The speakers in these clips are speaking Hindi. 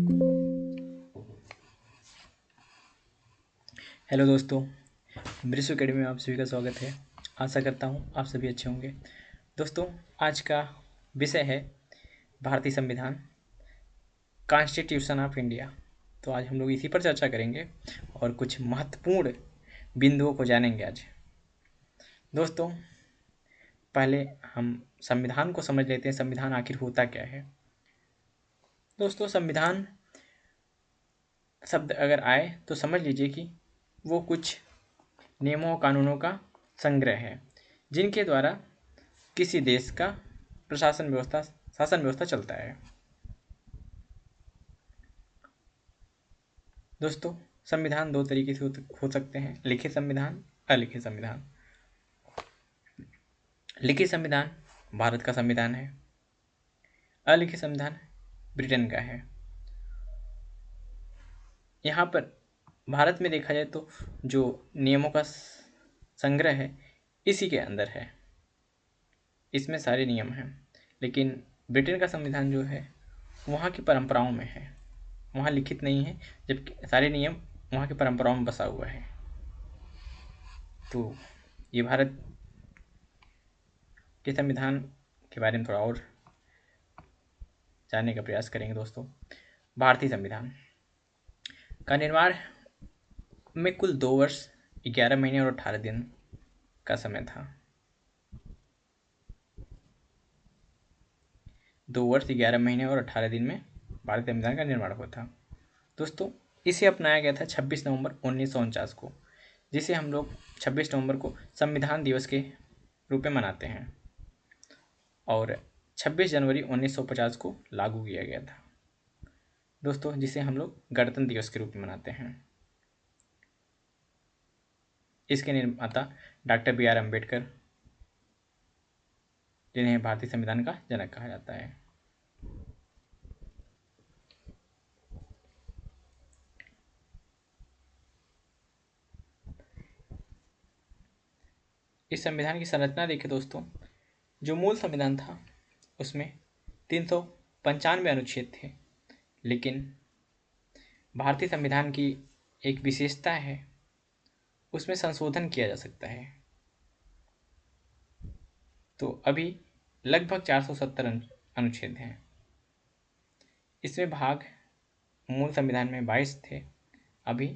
हेलो दोस्तों, ब्रिस एकेडमी में आप सभी का स्वागत है। आशा करता हूँ आप सभी अच्छे होंगे। दोस्तों, आज का विषय है भारतीय संविधान, कॉन्स्टिट्यूशन ऑफ इंडिया। तो आज हम लोग इसी पर चर्चा करेंगे और कुछ महत्वपूर्ण बिंदुओं को जानेंगे आज। दोस्तों, पहले हम संविधान को समझ लेते हैं। संविधान आखिर होता क्या है? दोस्तों, संविधान शब्द अगर आए तो समझ लीजिए कि वो कुछ नियमों कानूनों का संग्रह है जिनके द्वारा किसी देश का शासन व्यवस्था चलता है। दोस्तों, संविधान दो तरीके से हो सकते हैं, लिखित संविधान, अलिखित संविधान। लिखित संविधान भारत का संविधान है, अलिखित संविधान ब्रिटेन का है। यहाँ पर भारत में देखा जाए तो जो नियमों का संग्रह है इसी के अंदर है, इसमें सारे नियम हैं। लेकिन ब्रिटेन का संविधान जो है वहाँ की परंपराओं में है, वहाँ लिखित नहीं है, जबकि सारे नियम वहाँ की परंपराओं में बसा हुआ है। तो ये भारत के संविधान के बारे में थोड़ा और जानने का प्रयास करेंगे। दोस्तों, भारतीय संविधान का निर्माण में कुल 2 वर्ष 11 महीने और 18 दिन का समय था। 2 वर्ष 11 महीने और 18 दिन में भारतीय संविधान का निर्माण हुआ था। दोस्तों, इसे अपनाया गया था 26 नवंबर 1949 को, जिसे हम लोग 26 नवंबर को संविधान दिवस के रूप में मनाते हैं, और 26 जनवरी 1950 को लागू किया गया था दोस्तों, जिसे हम लोग गणतंत्र दिवस के रूप में मनाते हैं। इसके निर्माता डॉक्टर बी आर अम्बेडकर, जिन्हें भारतीय संविधान का जनक कहा जाता है। इस संविधान की संरचना देखें दोस्तों, जो मूल संविधान था उसमें 395 अनुच्छेद थे, लेकिन भारतीय संविधान की एक विशेषता है, उसमें संशोधन किया जा सकता है। तो अभी लगभग 470 अनुच्छेद हैं। इसमें भाग मूल संविधान में 22 थे, अभी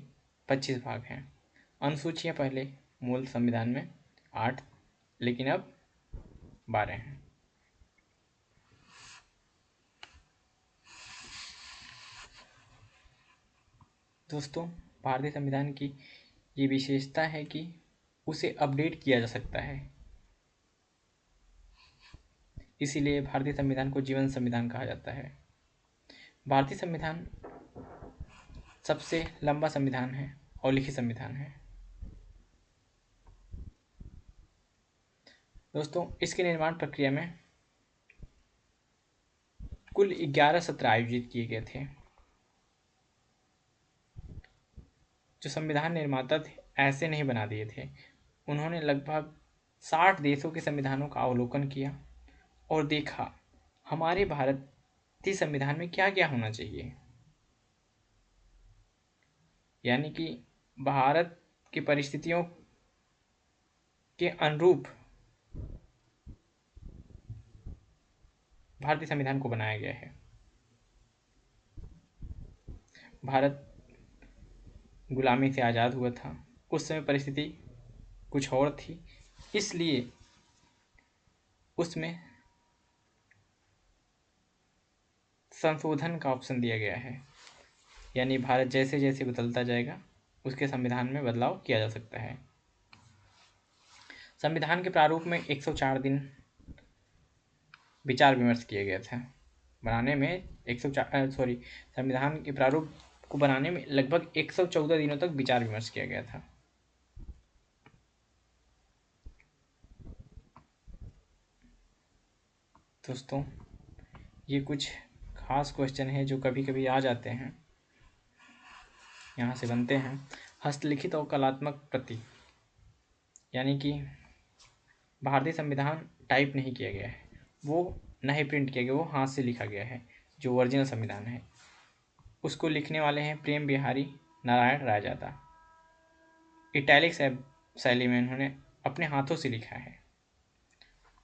25 भाग हैं। अनुसूचियाँ पहले मूल संविधान में 8, लेकिन अब 12 हैं। दोस्तों, भारतीय संविधान की ये विशेषता है कि उसे अपडेट किया जा सकता है, इसीलिए भारतीय संविधान को जीवन संविधान कहा जाता है। भारतीय संविधान सबसे लंबा संविधान है और लिखित संविधान है। दोस्तों, इसके निर्माण प्रक्रिया में कुल 11 सत्र आयोजित किए गए थे। जो संविधान निर्माता थे ऐसे नहीं बना दिए थे, उन्होंने लगभग 60 देशों के संविधानों का अवलोकन किया और देखा हमारे भारतीय संविधान में क्या क्या होना चाहिए। यानी कि भारत की परिस्थितियों के अनुरूप भारतीय संविधान को बनाया गया है। भारत गुलामी से आज़ाद हुआ था, उस समय परिस्थिति कुछ और थी, इसलिए उसमें संशोधन का ऑप्शन दिया गया है। यानी भारत जैसे जैसे बदलता जाएगा उसके संविधान में बदलाव किया जा सकता है। संविधान के प्रारूप में 104 दिन विचार विमर्श किया गया था। बनाने में 104 संविधान के प्रारूप को बनाने में लगभग 114 दिनों तक विचार विमर्श किया गया था। दोस्तों, ये कुछ खास क्वेश्चन है जो कभी कभी आ जाते हैं, यहाँ से बनते हैं। हस्तलिखित और कलात्मक प्रति, यानी कि भारतीय संविधान टाइप नहीं किया गया है, वो नहीं प्रिंट किया गया, वो हाथ से लिखा गया है, जो ओरिजिनल संविधान है। उसको लिखने वाले हैं प्रेम बिहारी नारायण रायजादा। इटैलिक शैली में उन्होंने अपने हाथों से लिखा है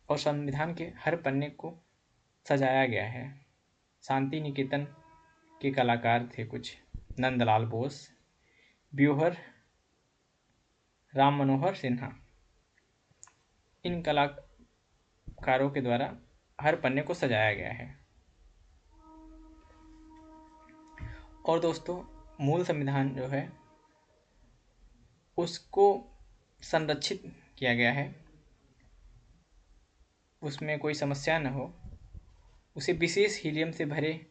और संविधान के हर पन्ने को सजाया गया है। शांति निकेतन के कलाकार थे कुछ नंदलाल बोस, ब्यूहर राम मनोहर सिन्हा। इन कलाकारों के द्वारा हर पन्ने को सजाया गया है। और दोस्तों, मूल संविधान जो है उसको संरक्षित किया गया है, उसमें कोई समस्या न हो, उसे विशेष हीलियम से भरे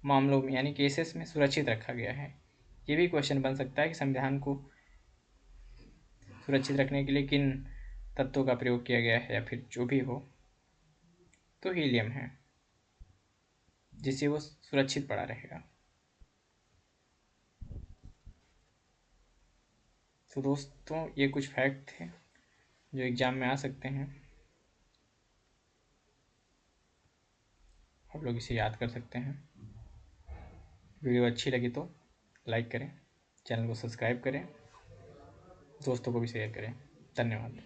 मामलों में यानी केसेस में सुरक्षित रखा गया है। ये भी क्वेश्चन बन सकता है कि संविधान को सुरक्षित रखने के लिए किन तत्वों का प्रयोग किया गया है या फिर जो भी हो, तो हीलियम है जिससे वो सुरक्षित पड़ा रहेगा। तो दोस्तों, ये कुछ फैक्ट थे जो एग्ज़ाम में आ सकते हैं। आप लोग इसे याद कर सकते हैं। वीडियो अच्छी लगी तो लाइक करें, चैनल को सब्सक्राइब करें, दोस्तों को भी शेयर करें। धन्यवाद।